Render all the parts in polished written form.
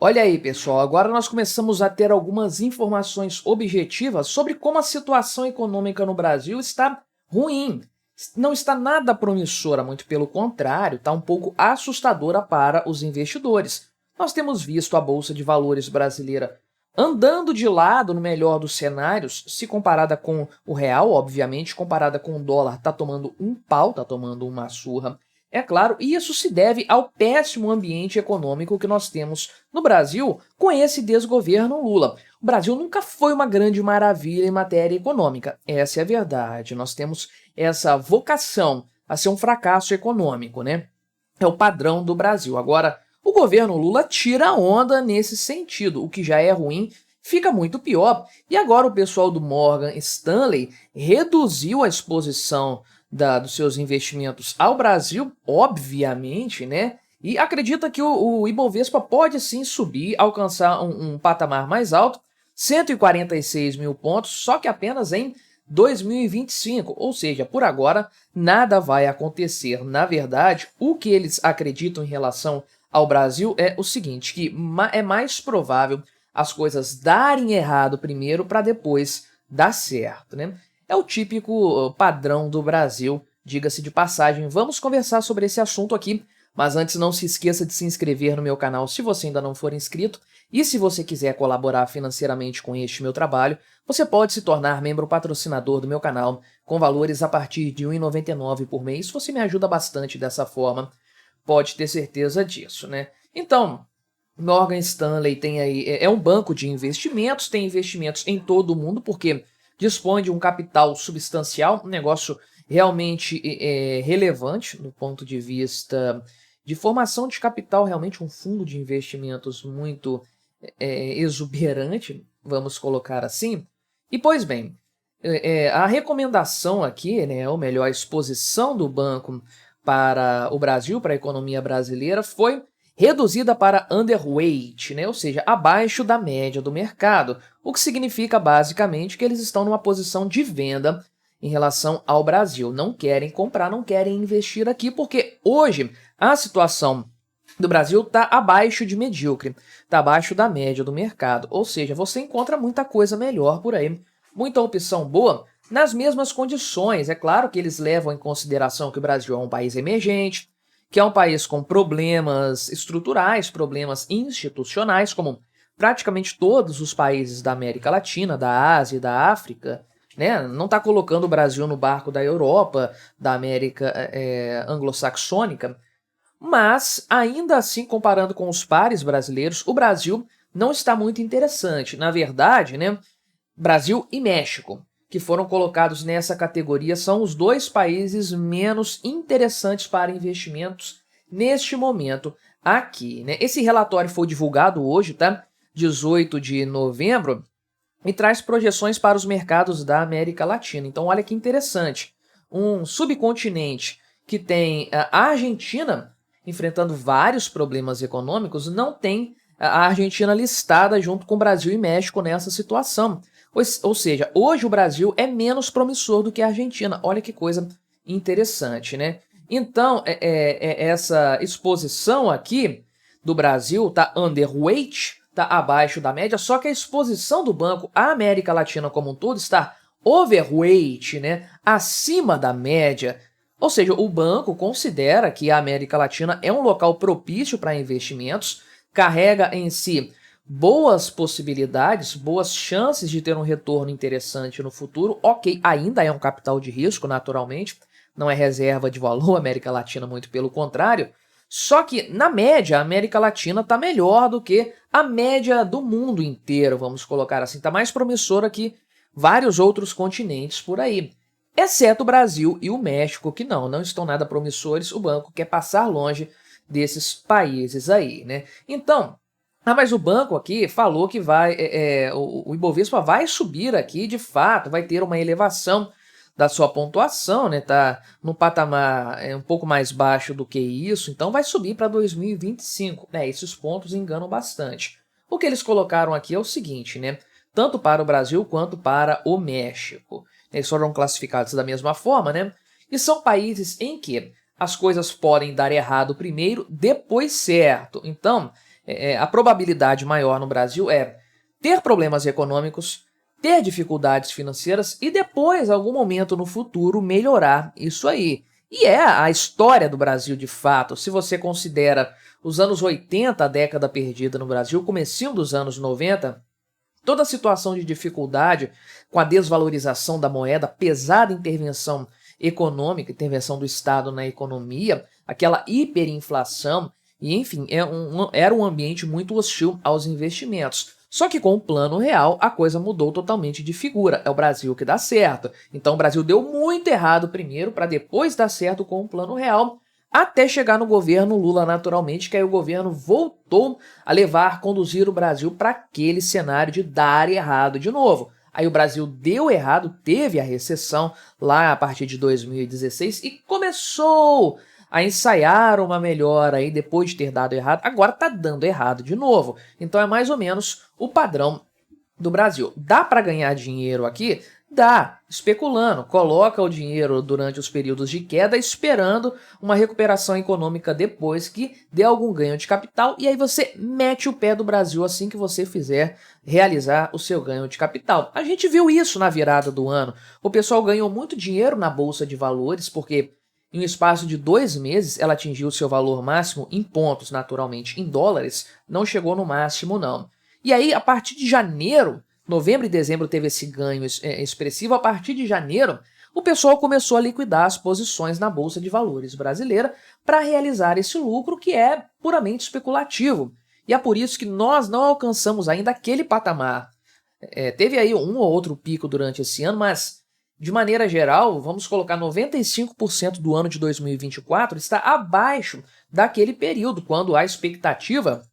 Olha aí, pessoal, agora nós começamos a ter algumas informações objetivas sobre como a situação econômica no Brasil está ruim. Não está nada promissora, muito pelo contrário, está um pouco assustadora para os investidores. Nós temos visto a Bolsa de Valores brasileira andando de lado no melhor dos cenários, se comparada com o real, obviamente, comparada com o dólar, está tomando um pau, está tomando uma surra. É claro, e isso se deve ao péssimo ambiente econômico que nós temos no Brasil com esse desgoverno Lula. O Brasil nunca foi uma grande maravilha em matéria econômica, essa é a verdade. Nós temos essa vocação a ser um fracasso econômico, né? É o padrão do Brasil. Agora, o governo Lula tira onda nesse sentido, o que já é ruim fica muito pior. E agora o pessoal do Morgan Stanley reduziu a exposição dos seus investimentos ao Brasil, obviamente, né? E acredita que o Ibovespa pode sim subir, alcançar um patamar mais alto, 146 mil pontos, só que apenas em 2025, ou seja, por agora nada vai acontecer. Na verdade, o que eles acreditam em relação ao Brasil é o seguinte, que é mais provável as coisas darem errado primeiro para depois dar certo, né? É o típico padrão do Brasil, diga-se de passagem. Vamos conversar sobre esse assunto aqui, mas antes não se esqueça de se inscrever no meu canal se você ainda não for inscrito. E se você quiser colaborar financeiramente com este meu trabalho, você pode se tornar membro patrocinador do meu canal com valores a partir de R$ 1,99 por mês. Você me ajuda bastante dessa forma, pode ter certeza disso, né? Então, Morgan Stanley tem aí, é um banco de investimentos, tem investimentos em todo o mundo, porque dispõe de um capital substancial, um negócio realmente relevante no ponto de vista de formação de capital, realmente um fundo de investimentos muito exuberante, vamos colocar assim. E, pois bem, a recomendação aqui, né, ou melhor, a exposição do banco para o Brasil, para a economia brasileira, foi reduzida para underweight, né? Ou seja, abaixo da média do mercado, o que significa basicamente que eles estão numa posição de venda em relação ao Brasil. Não querem comprar, não querem investir aqui, porque hoje a situação do Brasil está abaixo de medíocre, está abaixo da média do mercado, ou seja, você encontra muita coisa melhor por aí, muita opção boa nas mesmas condições. É claro que eles levam em consideração que o Brasil é um país emergente, que é um país com problemas estruturais, problemas institucionais, como praticamente todos os países da América Latina, da Ásia e da África, né? Não está colocando o Brasil no barco da Europa, da América anglo-saxônica, mas, ainda assim, comparando com os pares brasileiros, o Brasil não está muito interessante. Na verdade, né, Brasil e México, que foram colocados nessa categoria, são os dois países menos interessantes para investimentos neste momento aqui, né? Esse relatório foi divulgado hoje, tá? 18 de novembro, e traz projeções para os mercados da América Latina. Então, olha que interessante. Um subcontinente que tem a Argentina enfrentando vários problemas econômicos, não tem a Argentina listada junto com o Brasil e México nessa situação. Ou seja, hoje o Brasil é menos promissor do que a Argentina. Olha que coisa interessante, né? Então, essa exposição aqui do Brasil está underweight, está abaixo da média, só que a exposição do banco à América Latina como um todo está overweight, né? Acima da média. Ou seja, o banco considera que a América Latina é um local propício para investimentos, carrega em si boas possibilidades, boas chances de ter um retorno interessante no futuro. Ok, ainda é um capital de risco, naturalmente, não é reserva de valor América Latina, muito pelo contrário. Só que, na média, a América Latina está melhor do que a média do mundo inteiro, vamos colocar assim. Está mais promissora que vários outros continentes por aí. Exceto o Brasil e o México, que não estão nada promissores. O banco quer passar longe desses países aí, né? Então, mas o banco aqui falou que o Ibovespa vai subir aqui, de fato, vai ter uma elevação da sua pontuação, né? Tá no patamar um pouco mais baixo do que isso, então vai subir para 2025, né? Esses pontos enganam bastante. O que eles colocaram aqui é o seguinte, né? Tanto para o Brasil quanto para o México. Eles foram classificados da mesma forma, né? E são países em que as coisas podem dar errado primeiro, depois certo. Então, a probabilidade maior no Brasil é ter problemas econômicos, ter dificuldades financeiras e depois, algum momento no futuro, melhorar isso aí. E é a história do Brasil de fato. Se você considera os anos 80, a década perdida no Brasil, o comecinho dos anos 90, toda a situação de dificuldade com a desvalorização da moeda, pesada intervenção econômica, intervenção do Estado na economia, aquela hiperinflação, e enfim, era um ambiente muito hostil aos investimentos. Só que com o Plano Real a coisa mudou totalmente de figura. É o Brasil que dá certo. Então o Brasil deu muito errado primeiro para depois dar certo com o Plano Real, até chegar no governo Lula naturalmente, que aí o governo voltou a conduzir o Brasil para aquele cenário de dar errado de novo. Aí o Brasil deu errado, teve a recessão lá a partir de 2016 e começou a ensaiar uma melhora aí depois de ter dado errado. Agora tá dando errado de novo. Então é mais ou menos o padrão do Brasil. Dá para ganhar dinheiro aqui? Dá, especulando. Coloca o dinheiro durante os períodos de queda, esperando uma recuperação econômica depois que dê algum ganho de capital, e aí você mete o pé do Brasil assim que você fizer realizar o seu ganho de capital. A gente viu isso na virada do ano. O pessoal ganhou muito dinheiro na Bolsa de Valores, porque em um espaço de 2 meses ela atingiu o seu valor máximo em pontos, naturalmente, em dólares, não chegou no máximo não. E aí, a partir de janeiro, novembro e dezembro teve esse ganho expressivo, a partir de janeiro, o pessoal começou a liquidar as posições na Bolsa de Valores brasileira para realizar esse lucro que é puramente especulativo. E é por isso que nós não alcançamos ainda aquele patamar. Teve aí um ou outro pico durante esse ano, mas de maneira geral, vamos colocar 95% do ano de 2024 está abaixo daquele período, quando a expectativa,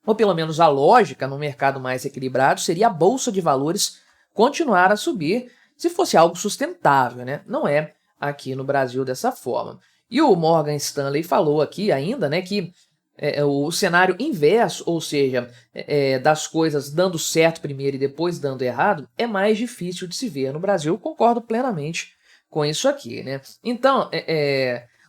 ou pelo menos a lógica no mercado mais equilibrado, seria a Bolsa de Valores continuar a subir se fosse algo sustentável, né? Não é aqui no Brasil dessa forma. E o Morgan Stanley falou aqui ainda, né, que o cenário inverso, ou seja, das coisas dando certo primeiro e depois dando errado, é mais difícil de se ver no Brasil. Eu concordo plenamente com isso aqui, né? Então,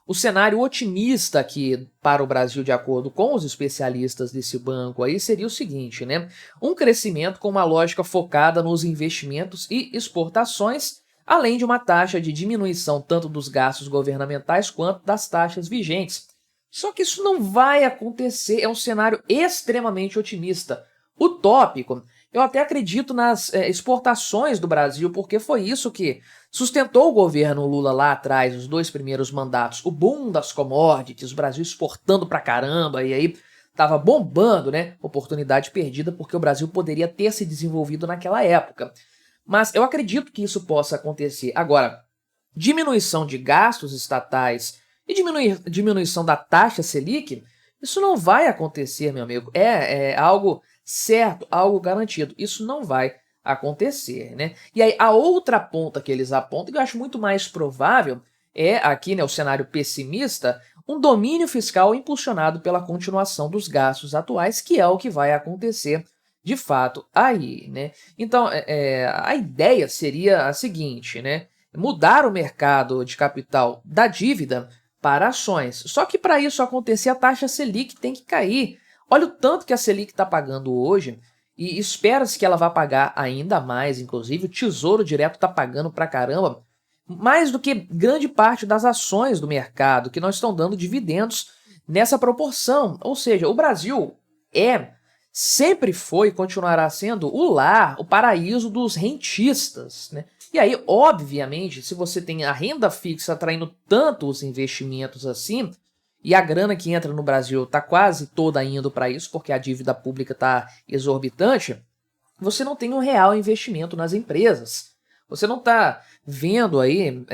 o cenário otimista aqui para o Brasil, de acordo com os especialistas desse banco aí, seria o seguinte, né? Um crescimento com uma lógica focada nos investimentos e exportações, além de uma taxa de diminuição tanto dos gastos governamentais quanto das taxas vigentes. Só que isso não vai acontecer, é um cenário extremamente otimista. Utópico, eu até acredito nas exportações do Brasil, porque foi isso que sustentou o governo Lula lá atrás, os 2 primeiros mandatos. O boom das commodities, o Brasil exportando pra caramba, e aí tava bombando, né? Oportunidade perdida, porque o Brasil poderia ter se desenvolvido naquela época. Mas eu acredito que isso possa acontecer. Agora, diminuição de gastos estatais e diminuição da taxa Selic, isso não vai acontecer, meu amigo. É algo certo, algo garantido. Isso não vai acontecer, né? E aí, a outra ponta que eles apontam, que eu acho muito mais provável, é aqui, né, o cenário pessimista, um domínio fiscal impulsionado pela continuação dos gastos atuais, que é o que vai acontecer de fato aí, né? Então, a ideia seria a seguinte, né? Mudar o mercado de capital da dívida para ações. Só que para isso acontecer, a taxa Selic tem que cair. Olha o tanto que a Selic está pagando hoje e espera-se que ela vá pagar ainda mais, inclusive o Tesouro Direto está pagando pra caramba, mais do que grande parte das ações do mercado, que não estão dando dividendos nessa proporção. Ou seja, o Brasil sempre foi e continuará sendo o lar, o paraíso dos rentistas, né? E aí, obviamente, se você tem a renda fixa atraindo tanto os investimentos assim, e a grana que entra no Brasil está quase toda indo para isso, porque a dívida pública está exorbitante, você não tem um real investimento nas empresas. Você não está vendo aí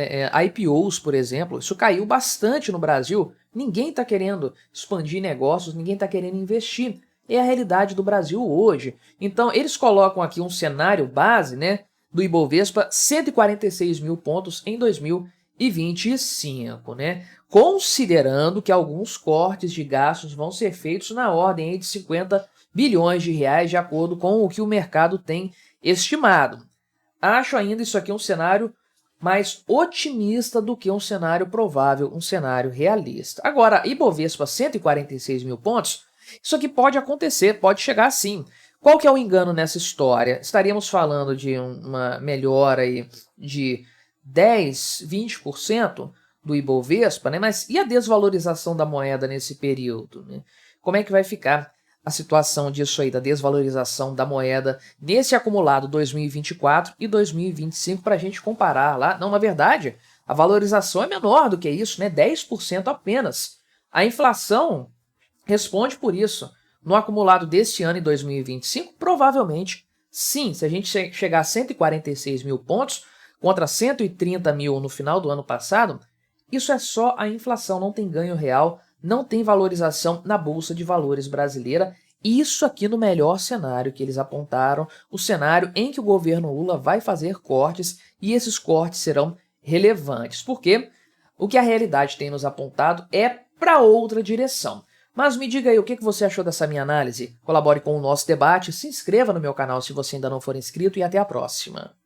IPOs, por exemplo, isso caiu bastante no Brasil. Ninguém está querendo expandir negócios, ninguém está querendo investir. É a realidade do Brasil hoje. Então, eles colocam aqui um cenário base, né, do Ibovespa, 146 mil pontos em 2025, né? Considerando que alguns cortes de gastos vão ser feitos na ordem aí de 50 bilhões de reais, de acordo com o que o mercado tem estimado. Acho ainda isso aqui um cenário mais otimista do que um cenário provável, um cenário realista. Agora, Ibovespa 146 mil pontos, Isso aqui pode acontecer, pode chegar assim. Qual que é o engano nessa história? Estaríamos falando de uma melhora aí de 10, 20% do Ibovespa, né? Mas e a desvalorização da moeda nesse período, né? Como é que vai ficar a situação disso aí, da desvalorização da moeda nesse acumulado 2024 e 2025 para a gente comparar lá? Não, na verdade, a valorização é menor do que isso, né? 10% apenas. A inflação responde por isso. No acumulado deste ano em 2025, provavelmente sim. Se a gente chegar a 146 mil pontos contra 130 mil no final do ano passado, isso é só a inflação, não tem ganho real, não tem valorização na Bolsa de Valores brasileira. Isso aqui no melhor cenário que eles apontaram, o cenário em que o governo Lula vai fazer cortes e esses cortes serão relevantes, porque o que a realidade tem nos apontado é para outra direção. Mas me diga aí o que você achou dessa minha análise, colabore com o nosso debate, se inscreva no meu canal se você ainda não for inscrito e até a próxima.